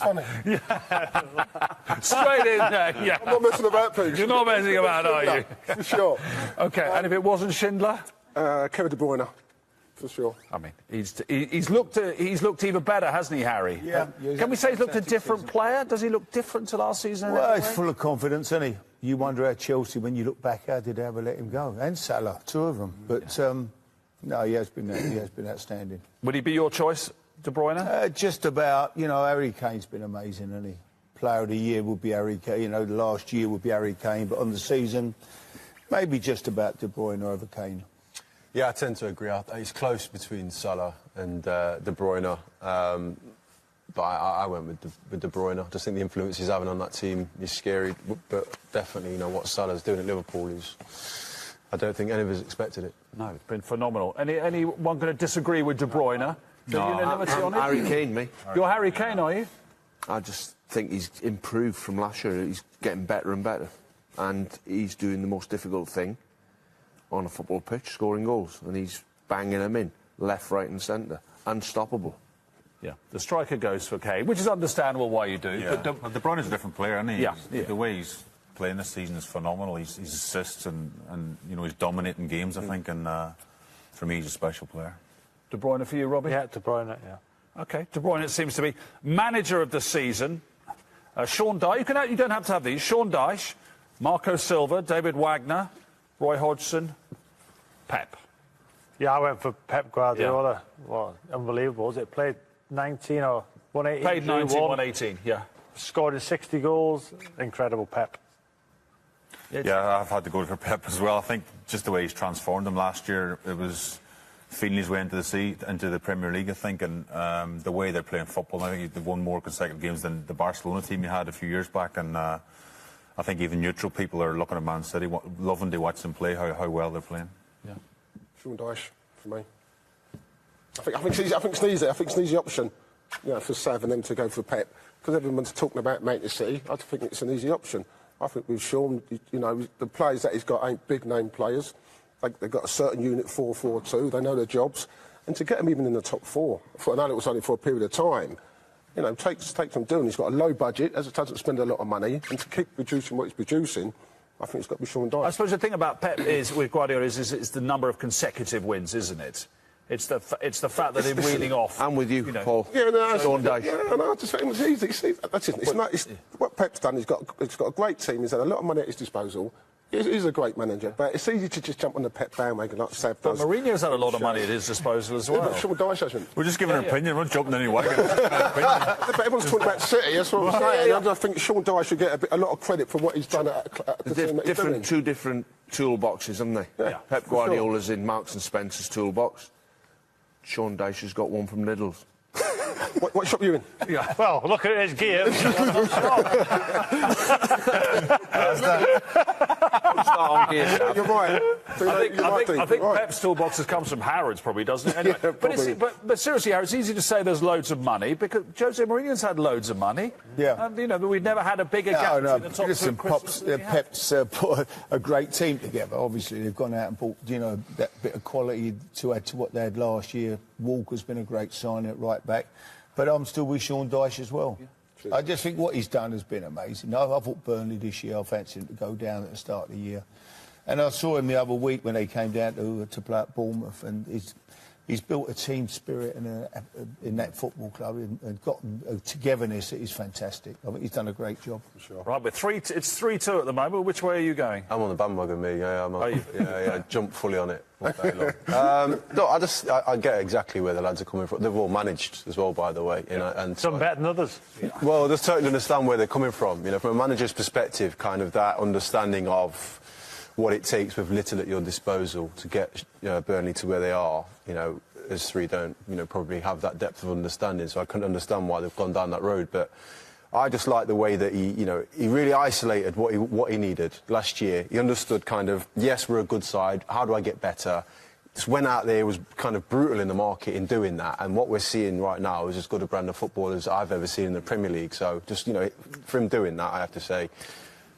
funny. Yeah. Straight in there, yeah. I'm not messing about, Pete. You're not messing about, are you? For sure. OK, and if it wasn't Schindler? Kevin De Bruyne, for sure. I mean, he's looked even better, hasn't he, Harry? Yeah. Can we say he's looked a different player? Does he look different to last season? Well, he's full of confidence, isn't he? You wonder how Chelsea, when you look back, how did they ever let him go? And Salah, two of them. But no, he has been outstanding. Would he be your choice, De Bruyne? Just about. You know, Harry Kane's been amazing, hasn't he? Player of the year would be Harry Kane. You know, the last year would be Harry Kane, but on the season, maybe just about De Bruyne over Kane. Yeah, I tend to agree. It's close between Salah and De Bruyne. But I went with De Bruyne. I just think the influence he's having on that team is scary. But definitely, you know, what Salah's doing at Liverpool is... I don't think any of us expected it. No, it's been phenomenal. Anyone going to disagree with De Bruyne? No, unanimity on it? Harry Kane, me. You're Harry Kane, are you? I just think he's improved from last year. He's getting better and better. And he's doing the most difficult thing on a football pitch, scoring goals. And he's banging them in, left, right and centre. Unstoppable. Yeah, the striker goes for Kane, which is understandable why you do. Yeah. But De Bruyne's a different player, isn't he? Yeah. The way he's playing this season is phenomenal. His assists and you know, he's dominating games, I think, and for me, he's a special player. De Bruyne for you, Robbie? Yeah, De Bruyne, yeah. OK, De Bruyne, it seems to be manager of the season. Sean Dyche, you don't have to have these. Sean Dyche, Marco Silva, David Wagner, Roy Hodgson, Pep. Yeah, I went for Pep Guardiola. Yeah. Well, unbelievable. Was it played 19 or 118? Played 19, 118, yeah. Scored in 60 goals. Incredible Pep. Yeah, I've had to go for Pep as well. I think just the way he's transformed them last year, it was feeling his way into the Premier League, I think, and the way they're playing football. I think they've won more consecutive games than the Barcelona team he had a few years back, and I think even neutral people are looking at Man City, loving to watch them play, how well they're playing. Yeah. Sean Dyche, for me. I think it's easy. I think it's an easy option, you know, for Sav and them to go for Pep. Because everyone's talking about Manchester City, I think it's an easy option. I think with Sean, you know, the players that he's got ain't big-name players. They've got a certain unit, 4-4-2. They know their jobs. And to get them even in the top four, I know it was only for a period of time, you know, takes some doing. He's got a low budget, as it doesn't spend a lot of money, and to keep producing what he's producing, I think it's got to be Sean Dyche. I suppose the thing about Pep is, with Guardiola, is it's the number of consecutive wins, isn't it? It's the fact that they're reeling off. I'm with you, know. Paul. Yeah, no, Sean Dyche. Yeah, no, I just think it was easy. See, what Pep's done, he's got a great team. He's had a lot of money at his disposal. He's a great manager, but it's easy to just jump on the Pep bandwagon like Sav does. But Mourinho's had a lot of money at his disposal as well. Yeah, but Sean Dyche hasn't. We're just giving an opinion, we're not jumping any wagon. But everyone's talking about City, that's what I'm saying. I think Sean Dyche should get a lot of credit for what he's done at the team that he's doing. Two different toolboxes, haven't they? Yeah, Pep Guardiola's in Marks and Spencer's toolbox. Sean Dyche has got one from Lidl's. What shop are you in? Yeah. Well, look at his gear. You're right. I think Pep's toolbox comes from Harrods, probably, doesn't it? Anyway, Yeah, but seriously, Harry, it's easy to say there's loads of money because Jose Mourinho's had loads of money. Yeah. And, you know, we've never had a bigger gap between the top listen, two. Pep's put a great team together. Obviously, they've gone out and bought, you know, that bit of quality to add to what they had last year. Walker's been a great signing at right back. But I'm still with Sean Dyche as well. Yeah, I just think what he's done has been amazing. I thought Burnley this year, I fancied him to go down at the start of the year. And I saw him the other week when they came down to play at Bournemouth, and he's built a team spirit in that football club and got a togetherness that is fantastic. I think he's done a great job. For sure. Right, it's 3-2 at the moment. Which way are you going? I'm on the bandwagon, me. Yeah, jump fully on it all day long. No, I get exactly where the lads are coming from. They've all managed as well, by the way. You know, and some better than others. Well, I just totally understand where they're coming from. You know, from a manager's perspective, kind of that understanding of what it takes with little at your disposal to get Burnley to where they are. You know, as three don't, probably have that depth of understanding. So I couldn't understand why they've gone down that road. But I just like the way that he really isolated what he needed last year. He understood kind of, yes, we're a good side. How do I get better? Just went out there, was kind of brutal in the market in doing that. And what we're seeing right now is as good a brand of football as I've ever seen in the Premier League. So just, for him doing that, I have to say,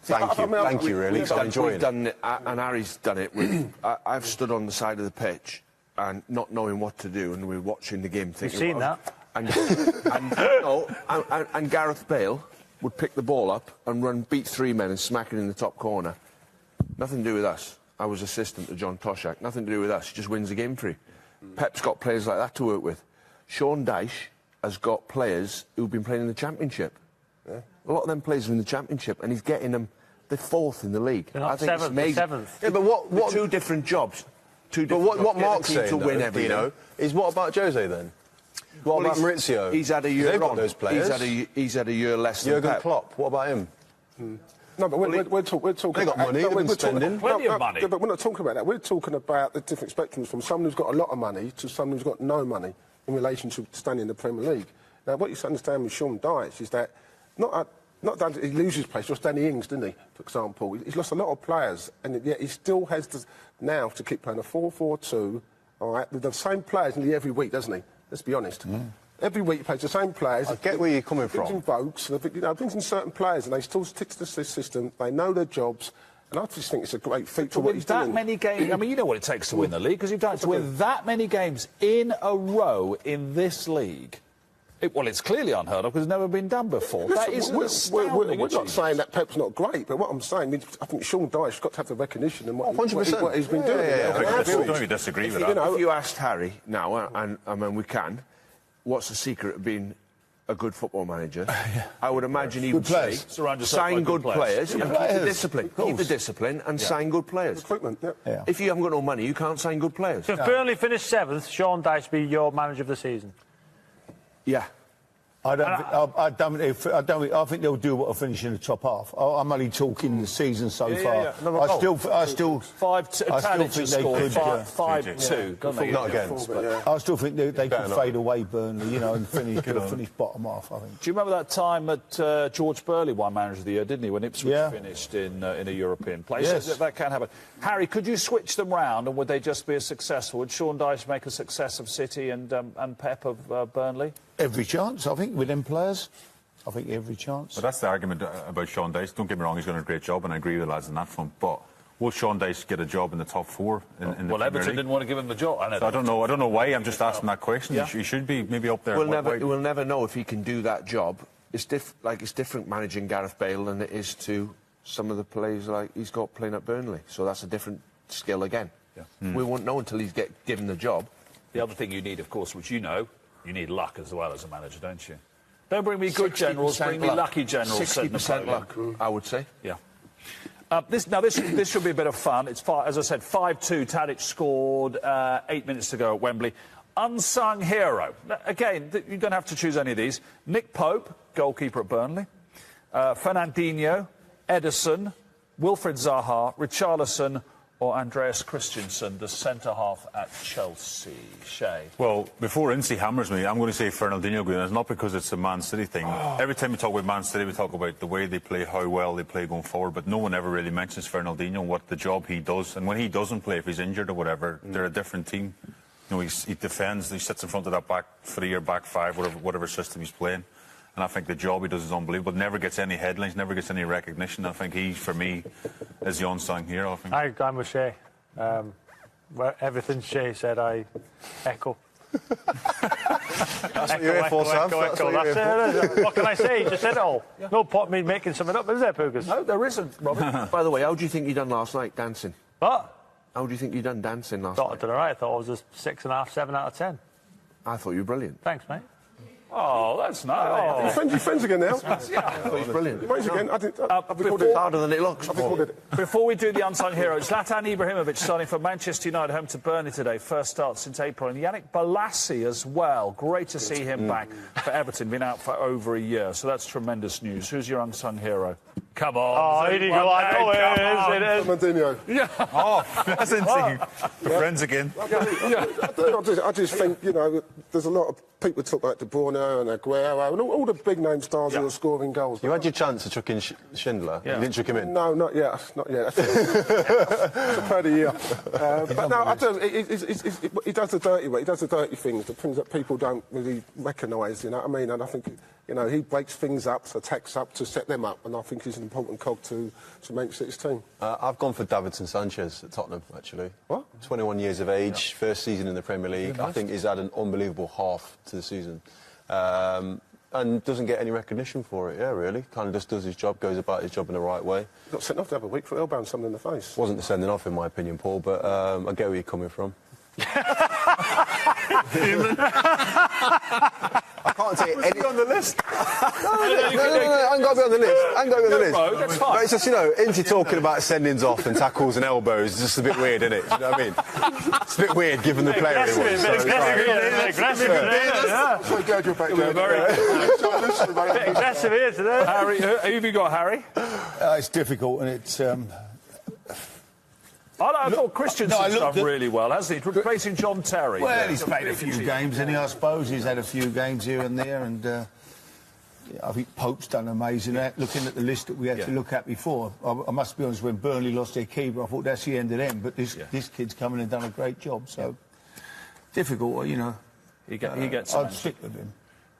thank you, really, because I'm enjoying it. Done it. And Harry's done it. I've stood on the side of the pitch and not knowing what to do, and we're watching the game thinking... You've seen that? and Gareth Bale would pick the ball up and beat 3 men and smack it in the top corner. Nothing to do with us. I was assistant to John Toshak. Nothing to do with us. He just wins the game for you. Pep's got players like that to work with. Sean Dyche has got players who've been playing in the Championship. Yeah. A lot of them players are in the Championship, and he's getting them. They're 4th in the league. They're not I think it's amazing. 7th. Yeah, but what 2 different jobs. But what Mark's saying, to win though, everything. Dino, is what about Jose then? What about Maurizio? He's had a year They've on. got those players. He's had a year less than Jurgen Pep. Klopp, what about him? No, but we're talking. They got money, they've been spending. Plenty of money. Yeah, but we're not talking about that. We're talking about the different spectrums from someone who's got a lot of money to someone who's got no money in relation to staying in the Premier League. Now, what you understand with Sean Dyche is that not that he loses players, just Danny Ings, didn't he, for example? He's lost a lot of players, and yet he still has now to keep playing a 4-4-2, all right, with the same players nearly every week, doesn't he? Let's be honest. Every week he plays the same players. I get where you're coming from. Brings in certain players, and they still stick to the system. They know their jobs, and I just think it's a great feat for what he's doing. That many games. I mean, you know what it takes to win the league, because you've done it to win that many games in a row in this league. It's clearly unheard of because it's never been done before. That is astounding. We're not saying that Pep's not great, but what I'm saying is I think Sean Dyche's got to have the recognition and what he's been doing. I don't really disagree with that. If you asked Harry now, and I mean we can, what's the secret of being a good football manager? I would imagine he would say sign good players and keep the discipline. Keep the discipline and sign good players. Recruitment, yeah. If you haven't got no money, you can't sign good players. So if Burnley finished 7th, Sean Dyche be your manager of the season? Yeah. I think they'll do what will finish in the top half. I'm only talking the season so far. Yeah. No, I still 5-2. I still think they could 5-2. Not against. I still think they could fade away, Burnley, you know, and finish bottom half. I think. Do you remember that time that George Burley won Manager of the Year, didn't he, when Ipswich finished in a European place? Yes. That can happen. Harry, could you switch them round, and would they just be as successful? Would Sean Dyche make a success of City and Pep of Burnley? Every chance, I think, with them players. I think every chance. But that's the argument about Sean Dyche. Don't get me wrong, he's done a great job, and I agree with the lads on that front. But will Sean Dyche get a job in the top 4 in the Premier Everton League? didn't want to give him the job. I don't know why. I'm just asking that question. He should be maybe up there. We'll never know if he can do that job. It's different managing Gareth Bale than it is to some of the players like he's got playing at Burnley. So that's a different skill again. Yeah. We won't know until he's given the job. The other thing you need, of course, which you know, you need luck as well as a manager, don't you? Don't bring me good generals, bring me lucky generals. 60% luck, I would say. Yeah. This should be a bit of fun. It's as I said, 5-2. Tadic scored 8 minutes to go at Wembley. Unsung hero. Again, you don't have to choose any of these. Nick Pope, goalkeeper at Burnley. Fernandinho, Edison, Wilfred Zaha, Richarlison, or Andreas Christensen, the centre-half at Chelsea. Shay? Well, before Incy hammers me, I'm going to say Fernandinho, and it's not because it's a Man City thing. Every time we talk about Man City, we talk about the way they play, how well they play going forward, but no one ever really mentions Fernandinho and what the job he does. And when he doesn't play, if he's injured or whatever, they're a different team. You know, he defends, he sits in front of that back 3 or back 5, whatever system he's playing. And I think the job he does is unbelievable. Never gets any headlines, never gets any recognition. I think he, for me, is the unsung hero. I think. I'm with Shay. Everything Shay said, I echo. That's what you're here for, Sam. What can I say? You just said it all. Yeah. No point me making something up, is there, Pugas? No, there isn't, Robin. By the way, how do you think you done last night, dancing? What? How do you think you done dancing last night? I did all right. I thought I was a 6.5, 7 out of 10. I thought you were brilliant. Thanks, mate. Oh, that's nice. You're friends again now. Yeah, I thought he's brilliant. Friends again. It's harder than it looks. Before we do the unsung heroes, Zlatan Ibrahimovic starting for Manchester United home to Burnley today. First start since April. And Yannick Bolasie as well. Great to see him back for Everton. Been out for over a year. So that's tremendous news. Who's your unsung hero? Come on. Oh, here you go. I know it is. Fernandinho. Yeah. Oh, that's interesting. We're friends again. I just think, you know, there's a lot of people talk about De Bruyne and Aguero and all the big-name stars who are scoring goals. You had your chance to chuck in Schindler. You didn't chuck him in? No, not yet. Not yet. It's a player of the year. But no, I do. He does the dirty work. He does the dirty things, the things that people don't really recognise, you know what I mean? And I think, you know, he breaks things up, attacks up to set them up, and I think he's an important cog to Manchester City's team. I've gone for Davinson Sanchez at Tottenham, actually. What? 21 years of age, first season in the Premier League. I think he's had an unbelievable half to the season. and doesn't get any recognition for it, really. Kind of just does his job, goes about his job in the right way. Got sent off the other week for elbowing someone in the face. Wasn't the sending off, in my opinion, Paul, but I get where you're coming from. I can't take any on the list. No, I ain't got to be on the list. I ain't got to be on the list. Bro, that's fine. But it's just, Indy talking about sendings off and tackles and elbows is just a bit weird, isn't it? You know what I mean? It's a bit weird given the player he was. Aggressive here today. Harry, who have you got, Harry? It's difficult, and it's... I thought Christensen's done really well, hasn't he? Replacing John Terry. Well, he's played a few games, and I suppose he's had a few games here and there, and I think Pope's done amazing. Looking at the list that we had to look at before, I must be honest, when Burnley lost their keeper, I thought that's the end of them, but this kid's come in and done a great job, so difficult, He gets I'd stick with him.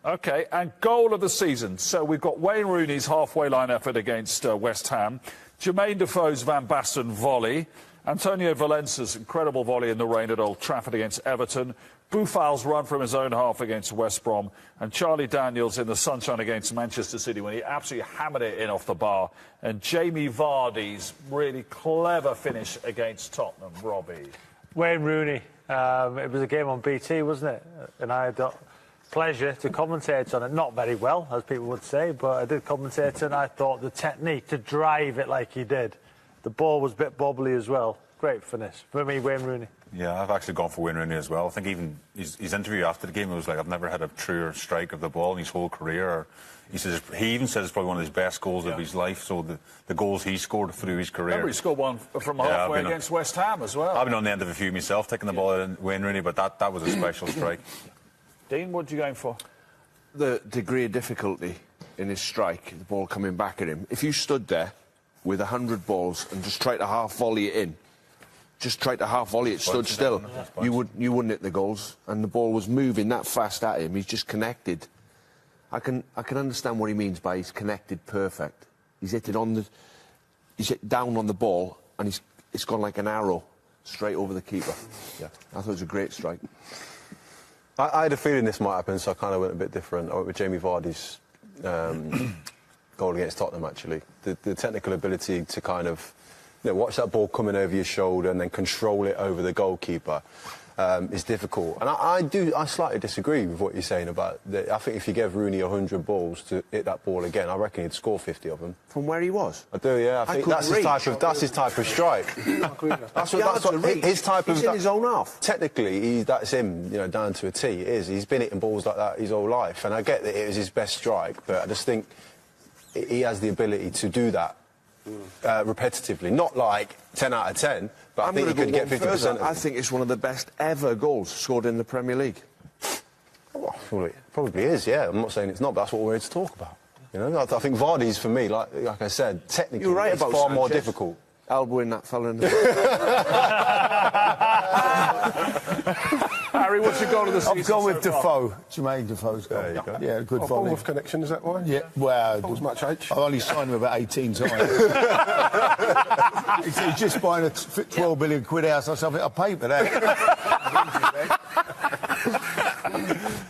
OK, and goal of the season. So we've got Wayne Rooney's halfway line effort against West Ham, Jermaine Defoe's Van Basten volley, Antonio Valencia's incredible volley in the rain at Old Trafford against Everton, Boufal's run from his own half against West Brom, and Charlie Daniels in the sunshine against Manchester City when he absolutely hammered it in off the bar, and Jamie Vardy's really clever finish against Tottenham. Robbie. Wayne Rooney. It was a game on BT, wasn't it? And I had the pleasure to commentate on it. Not very well, as people would say, but I did commentate, and I thought the technique to drive it like he did. The ball was a bit bobbly as well. Great finish. For me, Wayne Rooney. Yeah, I've actually gone for Wayne Rooney as well. I think even his interview after the game was like, I've never had a truer strike of the ball in his whole career. He even says it's probably one of his best goals of his life. So the goals he scored through his career. Remember, he scored one from halfway against West Ham as well. I've been on the end of a few myself, taking the ball at Wayne Rooney, but that was a special strike. Dean, what are you going for? The degree of difficulty in his strike, the ball coming back at him. If you stood there with 100 balls and just tried to half volley it in, stood still, you wouldn't hit the goals. And the ball was moving that fast at him. He's just connected. I can understand what he means by he's connected perfect. He's hit down on the ball, and it's gone like an arrow straight over the keeper. Yeah, I thought it was a great strike. I had a feeling this might happen, so I kind of went a bit different. I went with Jamie Vardy's goal against Tottenham, actually. The technical ability to kind of watch that ball coming over your shoulder and then control it over the goalkeeper is difficult. And I slightly disagree with what you're saying about that. I think if you gave Rooney 100 balls to hit that ball again, I reckon he'd score 50 of them. From where he was? I do, yeah. I think that's his type of strike. That's his type of... He's in his own half. Technically, that's him, down to a T. It is. He's been hitting balls like that his whole life. And I get that it was his best strike, but I just think he has the ability to do that repetitively. Not like 10 out of 10, but I think he could get 50%. I think it's one of the best ever goals scored in the Premier League. Well, it probably is, yeah. I'm not saying it's not, but that's what we're here to talk about. I think Vardy's, for me, like I said, technically, you're right it's about far Sanchez. more difficult. Elbowing that fella in the Harry, what's your goal of the season? I've gone with so far? Defoe. Jermaine Defoe's goal. There you go. Yeah, good volley. Bournemouth connection, is that why? Yeah, well... Not as much H. I've only signed him about 18 times. He's just buying a 12 million quid house or something. I'll pay for that.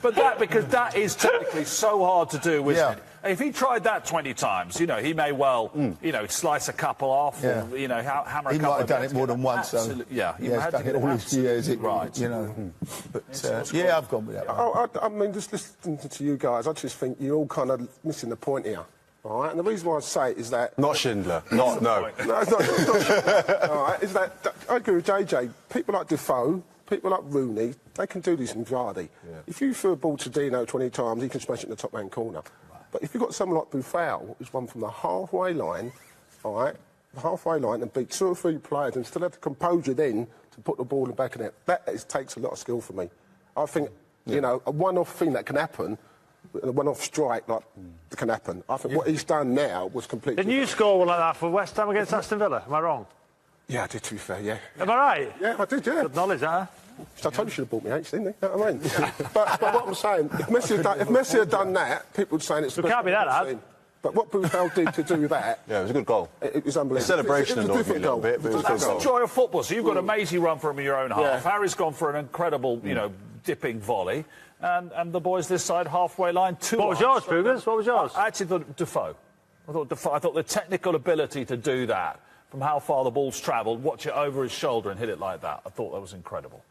But because that is technically so hard to do, isn't Yeah. it? If he tried that 20 times, he may well, slice a couple off, or, hammer a couple. He might have done of it more than once. Absolutely, Yeah, he's done it all his years. Right. But, yeah, I've gone with that. I mean, just listening to you guys, I just think you're all kind of missing the point here. All right, and the reason why I say it is that... Not Schindler. No. No, it's not Schindler. All right, is that I agree with JJ. People like Defoe, people like Rooney, they can do this in Vardy. Yeah. If you threw a ball to Dino 20 times, he can smash it in the top-hand corner. But if you've got someone like Boufal, who's run from the halfway line, all right, and beat 2 or 3 players and still have the composure then to put the ball in the back of the net, that takes a lot of skill for me. I think, a one-off thing that can happen, a one-off strike that can happen. I think what he's done now was completely... Didn't you score one like that for West Ham against Aston Villa? Am I wrong? Yeah, I did, to be fair, yeah. Am I right? Yeah, I did, yeah. Good knowledge, huh? So I told you you should have bought me H, didn't you? Know what I mean? but what I'm saying, if Messi had done that, people would say it's... It can't be that hard. But what Boufal did to do that... Yeah, it was a good goal. It was unbelievable. The celebration annoyed me a little bit, but it was a good That's the goal. joy of football. So you've got a mazy run from your own half. Yeah. Harry's gone for an incredible, dipping volley, and the boys this side halfway line. What was yours, Boogers? What was yours? I actually thought Defoe. I thought the technical ability to do that, from how far the ball's travelled, watch it over his shoulder and hit it like that, I thought that was incredible.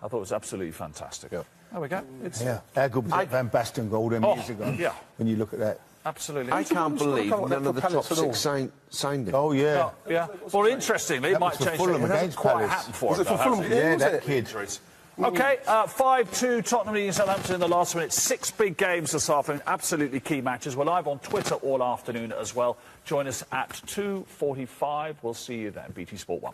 I thought it was absolutely fantastic. Yeah. There we go. Yeah, how good was that Van Basten goal them years ago? Yeah. When you look at that. Absolutely. I can't believe come up with none that of the for top Palace at all. six signed him. Oh, yeah. Oh, yeah. Well, interestingly, it That might was for change. Fulham It hasn't against quite Palace. happened for Was him, it for though, Fulham? has it? Yeah, was that it? kid. OK, 5-2 Tottenham leading Southampton in the last minute. 6 big games this afternoon, absolutely key matches. We're live on Twitter all afternoon as well. Join us at 2:45. We'll see you then. BT Sport 1.